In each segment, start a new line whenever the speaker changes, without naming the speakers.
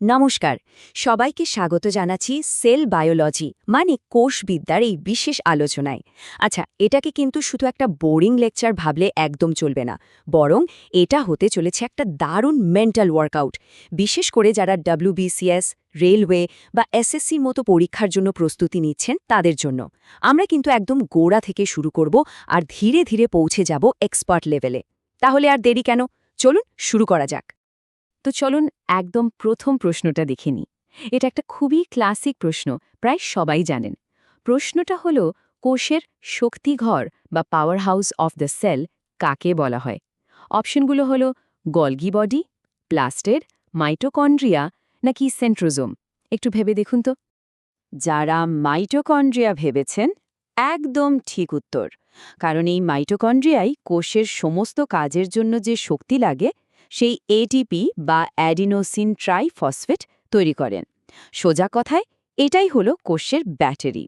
নমস্কার, সবাইকে স্বাগত জানাচ্ছি সেল বায়োলজি মানে কোষবিদ্যার এই বিশেষ আলোচনায়। আচ্ছা, এটাকে কিন্তু শুধু একটা বোরিং লেকচার ভাবলে একদম চলবে না, বরং এটা হতে চলেছে একটা দারুণ মেন্টাল ওয়ার্কআউট, বিশেষ করে যারা WBCS, রেলওয়ে বা এসএসসির মতো পরীক্ষার জন্য প্রস্তুতি নিচ্ছেন তাদের জন্য। আমরা কিন্তু একদম গোড়া থেকে শুরু করব আর ধীরে ধীরে পৌঁছে যাব এক্সপার্ট লেভেলে। তাহলে আর দেরি কেন, চলুন শুরু করা যাক। তো চলুন একদম প্রথম প্রশ্নটা দেখে নিই। এটা একটা খুবই ক্লাসিক প্রশ্ন, প্রায় সবাই জানেন। প্রশ্নটা হলো, কোষের শক্তিঘর বা power house of the cell কাকে বলা হয়? অপশনগুলো হলো গলগি বডি, প্লাস্টেড, মাইটোকন্ড্রিয়া নাকি সেন্ট্রোজোম। একটু ভেবে দেখুন তো। যারা মাইটোকন্ড্রিয়া ভেবেছেন, একদম ঠিক উত্তর। কারণ এই মাইটোকন্ড্রিয়াই কোষের সমস্ত কাজের জন্য যে শক্তি লাগে সেই এটিপি বা অ্যাডিনোসিন ট্রাইফসফেট তৈরি করেন। সোজা কথায় এটাই হলো কোষের ব্যাটারি।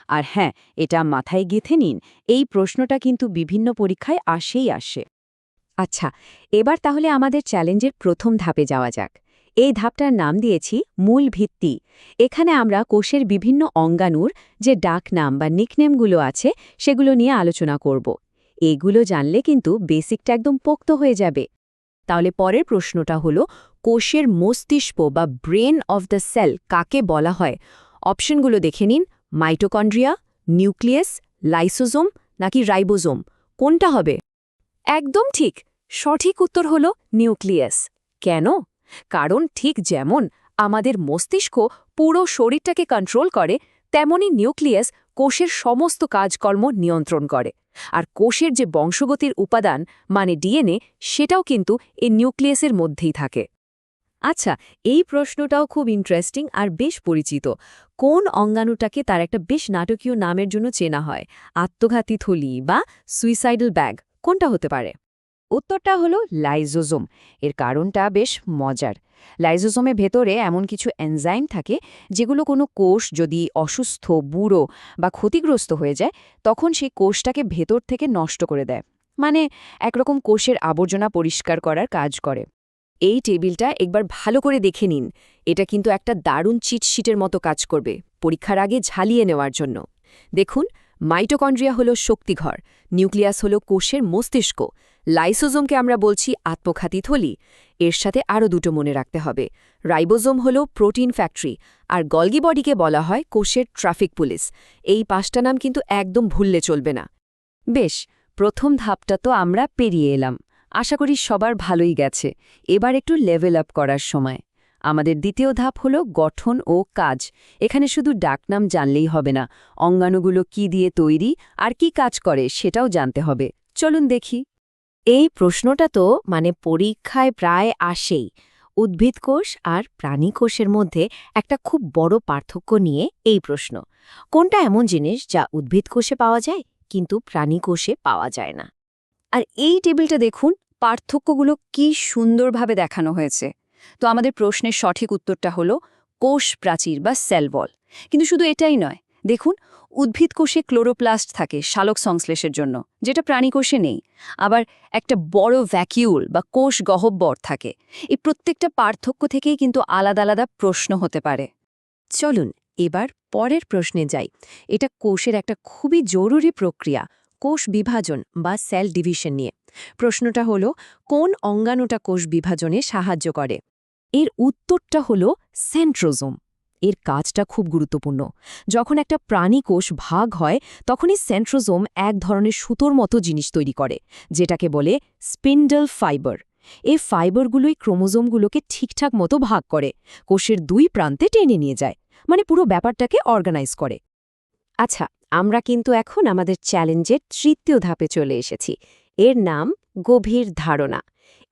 আর হ্যাঁ, এটা মাথায় গেঁথে নিন, এই প্রশ্নটা কিন্তু বিভিন্ন পরীক্ষায় আসে। আচ্ছা, এবার তাহলে আমাদের চ্যালেঞ্জের প্রথম ধাপে যাওয়া যাক। এই ধাপটার নাম দিয়েছি মূল ভিত্তি। এখানে আমরা কোষের বিভিন্ন অঙ্গাণুর যে ডাক নাম বা নিকনেমগুলো আছে সেগুলো নিয়ে আলোচনা করব। এগুলো জানলে কিন্তু বেসিকটা একদম পোক্ত হয়ে যাবে। তাহলে পরের প্রশ্নটা হলো, কোষের মস্তিষ্ক বা ব্রেন অফ দ্য সেল কাকে বলা হয়? অপশনগুলো দেখে নিন। মাইটোকন্ড্রিয়া, নিউক্লিয়াস, লাইসোজোম নাকি রাইবোজোম, কোনটা হবে? একদম ঠিক, সঠিক উত্তর হলো নিউক্লিয়াস। কেন? কারণ ঠিক যেমন আমাদের মস্তিষ্ক পুরো শরীরটাকে কন্ট্রোল করে, তেমনি নিউক্লিয়াস কোষের সমস্ত কাজকর্ম নিয়ন্ত্রণ করে। আর কোষের যে বংশগতির উপাদান মানে ডিএনএ, সেটাও কিন্তু এই নিউক্লিয়াসের মধ্যেই থাকে। আচ্ছা, এই প্রশ্নটাও খুব ইন্টারেস্টিং আর বেশ পরিচিত। কোন অঙ্গাণুটাকে তার একটা বেশ নাটকীয় নামের জন্য চেনা হয়? আত্মঘাতী থলি বা সুইসাইডাল ব্যাগ, কোনটা হতে পারে? উত্তরটা হলো লাইজোজোম। এর কারণটা বেশ মজার। লাইজোজোমের ভেতরে এমন কিছু এনজাইম থাকে যেগুলো কোনো কোষ যদি অসুস্থ, বুড়ো বা ক্ষতিগ্রস্ত হয়ে যায়, তখন সেই কোষটাকে ভেতর থেকে নষ্ট করে দেয়। মানে একরকম কোষের আবর্জনা পরিষ্কার করার কাজ করে। এই টেবিলটা একবার ভালো করে দেখে নিন। এটা কিন্তু একটা দারুণ চিটশিটের মতো কাজ করবে পরীক্ষার আগে ঝালিয়ে নেওয়ার জন্য। দেখুন, মাইটোকন্ড্রিয়া হলো শক্তিঘর, নিউক্লিয়াস হলো কোষের মস্তিষ্ক, লাইসোজোমকে আমরা বলছি আত্মঘাতী থলি। এর সাথে আরও দুটো মনে রাখতে হবে। রাইবোজোম হলো প্রোটিন ফ্যাক্টরি, আর গলগি বডিকে বলা হয় কোষের ট্রাফিক পুলিশ। এই পাঁচটা নাম কিন্তু একদম ভুললে চলবে না। বেশ, প্রথম ধাপটা তো আমরা পেরিয়ে এলাম। আশা করি সবার ভালোই গেছে। এবার একটু লেভেল আপ করার সময়। আমাদের দ্বিতীয় ধাপ হলো গঠন ও কাজ। এখানে শুধু ডাকনাম জানলেই হবে না, অঙ্গাণুগুলো কি দিয়ে তৈরি আর কি কাজ করে সেটাও জানতে হবে। চলুন দেখি। এই প্রশ্নটা তো পরীক্ষায় প্রায় আসেই। উদ্ভিদ কোষ আর প্রাণী কোষের মধ্যে একটা খুব বড় পার্থক্য নিয়ে এই প্রশ্ন। কোনটা এমন জিনিস যা উদ্ভিদ কোষে পাওয়া যায় কিন্তু প্রাণী কোষে পাওয়া যায় না? আর এই টেবিলটা দেখুন, পার্থক্যগুলো কি সুন্দরভাবে দেখানো হয়েছে। তো আমাদের প্রশ্নের সঠিক উত্তরটা হলো কোষ প্রাচীর বা সেল ওয়াল। কিন্তু শুধু এটাই নয়, দেখুন, উদ্ভিদ কোষে ক্লোরোপ্লাস্ট থাকে শালক সংশ্লেষের জন্য, যেটা প্রাণী কোষে নেই। আবার একটা বড় ভ্যাকিউল বা কোষ গহ্বর থাকে। এই প্রত্যেকটা পার্থক্য থেকেই কিন্তু আলাদা আলাদা প্রশ্ন হতে পারে। চলুন এবার পরের প্রশ্নে যাই। এটা কোষের একটা খুবই জরুরি প্রক্রিয়া, কোষ বিভাজন বা সেল ডিভিশন নিয়ে। প্রশ্নটা হলো, কোন অঙ্গাণুটা কোষ বিভাজনে সাহায্য করে? এর উত্তরটা হলো সেন্ট্রোজোম। এর কাজটা খুব গুরুত্বপূর্ণ। যখন একটা প্রাণী কোষ ভাগ হয়, তখনই সেন্ট্রোজোম এক ধরনের সুতোর মতো জিনিস তৈরি করে, যেটাকে বলে স্পিন্ডল ফাইবার। এই ফাইবারগুলোই ক্রোমোজোমগুলোকে ঠিকঠাক মতো ভাগ করে, কোষের দুই প্রান্তে টেনে নিয়ে যায়, পুরো ব্যাপারটাকে অর্গানাইজ করে। আচ্ছা, আমরা কিন্তু এখন আমাদের চ্যালেঞ্জের তৃতীয় ধাপে চলে এসেছি। এর নাম গভীর ধারণা।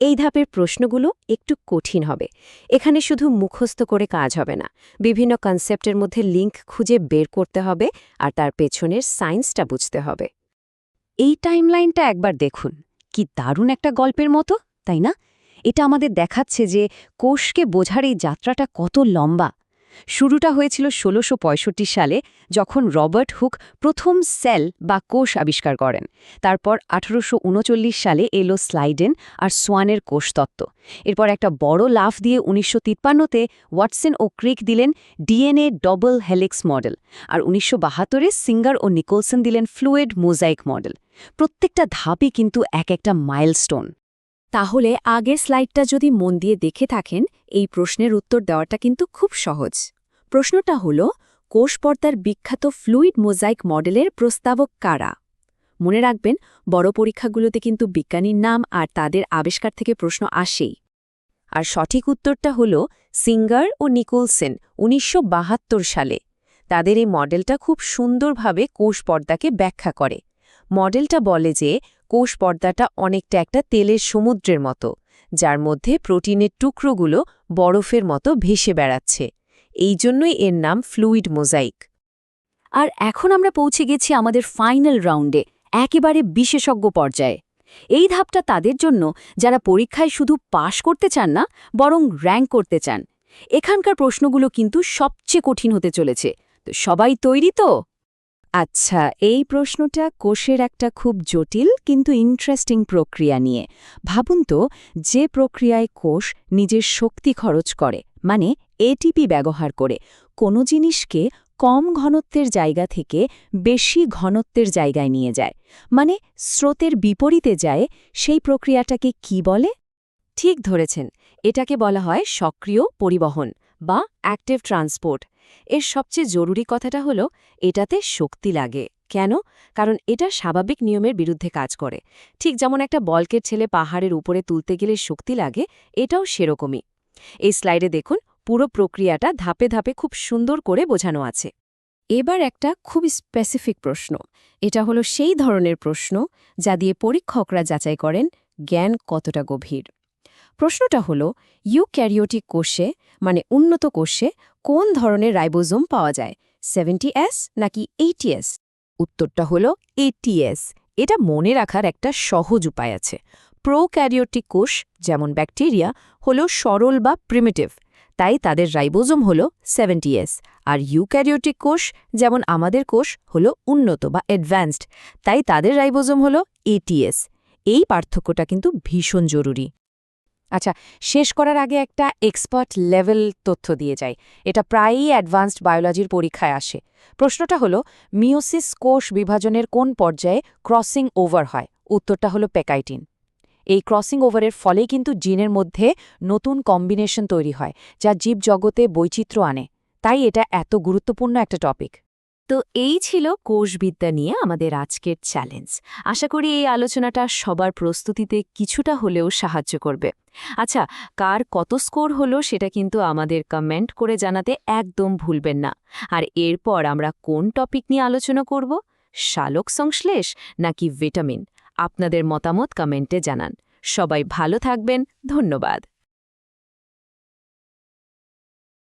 এই ধাপের প্রশ্নগুলো একটু কঠিন হবে। এখানে শুধু মুখস্থ করে কাজ হবে না, বিভিন্ন কনসেপ্টের মধ্যে লিঙ্ক খুঁজে বের করতে হবে আর তার পেছনের সায়েন্সটা বুঝতে হবে। এই টাইমলাইনটা একবার দেখুন, কি দারুণ একটা গল্পের মতো, তাই না? এটা আমাদের দেখাচ্ছে যে কোষকে বোঝার এই যাত্রাটা কত লম্বা। শুরুটা হয়েছিল ১৬৬৫ সালে, যখন রবার্ট হুক প্রথম সেল বা কোষ আবিষ্কার করেন। তারপর ১৮৩৯ সালে এলো স্লাইডেন আর সোয়ানের কোষতত্ত্ব। এরপর একটা বড় লাফ দিয়ে ১৯৫৩-তে ওয়াটসন ও ক্রিক দিলেন ডিএনএ ডবল হেলিক্স মডেল, আর ১৯৭২-এ সিঙ্গার ও নিকোলসন দিলেন ফ্লুইড মোজাইক মডেল। প্রত্যেকটা ধাপই কিন্তু এক একটা মাইলস্টোন। তাহলে আগের স্লাইডটা যদি মন দিয়ে দেখে থাকেন, এই প্রশ্নের উত্তর দেওয়াটা কিন্তু খুব সহজ। প্রশ্নটা হল, কোষ পর্দার বিখ্যাত ফ্লুইড মোজাইক মডেলের প্রস্তাবক কারা? মনে রাখবেন, বড় পরীক্ষাগুলোতে কিন্তু বিজ্ঞানীর নাম আর তাদের আবিষ্কার থেকে প্রশ্ন আসেই। আর সঠিক উত্তরটা হল সিঙ্গার ও নিকোলসন ১৯৭২ সালে। তাদের এই মডেলটা খুব সুন্দরভাবে কোষ পর্দাকে ব্যাখ্যা করে। মডেলটা বলে যে কোষ পর্দাটা অনেকটা একটা তেলের সমুদ্রের মতো, যার মধ্যে প্রোটিনের টুকরোগুলো বরফের মতো ভেসে বেড়াচ্ছে। এই জন্যই এর নাম ফ্লুইড মোজাইক। আর এখন আমরা পৌঁছে গেছি আমাদের ফাইনাল রাউন্ডে, একেবারে বিশেষজ্ঞ পর্যায়ে। এই ধাপটা তাদের জন্য যারা পরীক্ষায় শুধু পাশ করতে চান না, বরং র্যাঙ্ক করতে চান। এখানকার প্রশ্নগুলো কিন্তু সবচেয়ে কঠিন হতে চলেছে। তো সবাই তৈরি তো? আচ্ছা, এই প্রশ্নটা কোষের একটা খুব জটিল কিন্তু ইন্টারেস্টিং প্রক্রিয়া নিয়ে। ভাবুন তো, যে প্রক্রিয়ায় কোষ নিজের শক্তি খরচ করে, মানে এটিপি ব্যবহার করে, কোনো জিনিসকে কম ঘনত্বের জায়গা থেকে বেশি ঘনত্বের জায়গায় নিয়ে যায়, মানে স্রোতের বিপরীতে যায়, সেই প্রক্রিয়াটাকে কি বলে? ঠিক ধরেছেন, এটাকে বলা হয় সক্রিয় পরিবহন বা অ্যাক্টিভ ট্রান্সপোর্ট। এর সবচেয়ে জরুরি কথাটা হলো, এটাতে শক্তি লাগে। কেন? কারণ এটা স্বাভাবিক নিয়মের বিরুদ্ধে কাজ করে। ঠিক যেমন একটা বলকে ছেলে পাহাড়ের উপরে তুলতে গেলে শক্তি লাগে, এটাও সেরকমই। এই স্লাইডে দেখুন, পুরো প্রক্রিয়াটা ধাপে ধাপে খুব সুন্দর করে বোঝানো আছে। এবার একটা খুব স্পেসিফিক প্রশ্ন। এটা হলো সেই ধরনের প্রশ্ন যা দিয়ে পরীক্ষকরা যাচাই করেন জ্ঞান কতটা গভীর। প্রশ্নটা হলো, ইউক্যারিওটিক কোষে, মানে উন্নত কোষে, কোন ধরনের রাইবোজোম পাওয়া যায়, 70S নাকি 80S? উত্তরটা হলো 80S। এটা মনে রাখার একটা সহজ উপায় আছে। প্রোক্যারিওটিক কোষ, যেমন ব্যাকটেরিয়া, হলো সরল বা প্রিমিটিভ, তাই তাদের রাইবোজোম হলো 70S। আর ইউক্যারিওটিক কোষ, যেমন আমাদের কোষ, হলো উন্নত বা অ্যাডভান্সড, তাই তাদের রাইবোজোম হলো 80S। এই পার্থক্যটা কিন্তু ভীষণ জরুরি। আচ্ছা, শেষ করার আগে একটা এক্সপার্ট লেভেল তথ্য দিয়ে যাই। এটা প্রায়ই অ্যাডভান্সড বায়োলজির পরীক্ষায় আসে। প্রশ্নটা হলো, মিওসিস কোষ বিভাজনের কোন পর্যায়ে ক্রসিং ওভার হয়? উত্তরটা হলো পেকাইটিন। এই ক্রসিং ওভারের ফলেই কিন্তু জিনের মধ্যে নতুন কম্বিনেশন তৈরি হয়, যা জীবজগতে বৈচিত্র্য আনে। তাই এটা এত গুরুত্বপূর্ণ একটা টপিক। তো এই ছিল কোষবিদ্যা নিয়ে আমাদের আজকের চ্যালেঞ্জ। আশা করি এই আলোচনাটা সবার প্রস্তুতিতে কিছুটা হলেও সাহায্য করবে। আচ্ছা, কার কত স্কোর হলো সেটা কিন্তু আমাদের কমেন্ট করে জানাতে একদম ভুলবেন না। আর এরপর আমরা কোন টপিক নিয়ে আলোচনা করব, সালোক সংশ্লেষ নাকি ভিটামিন, আপনাদের মতামত কমেন্টে জানান। সবাই ভালো থাকবেন, ধন্যবাদ।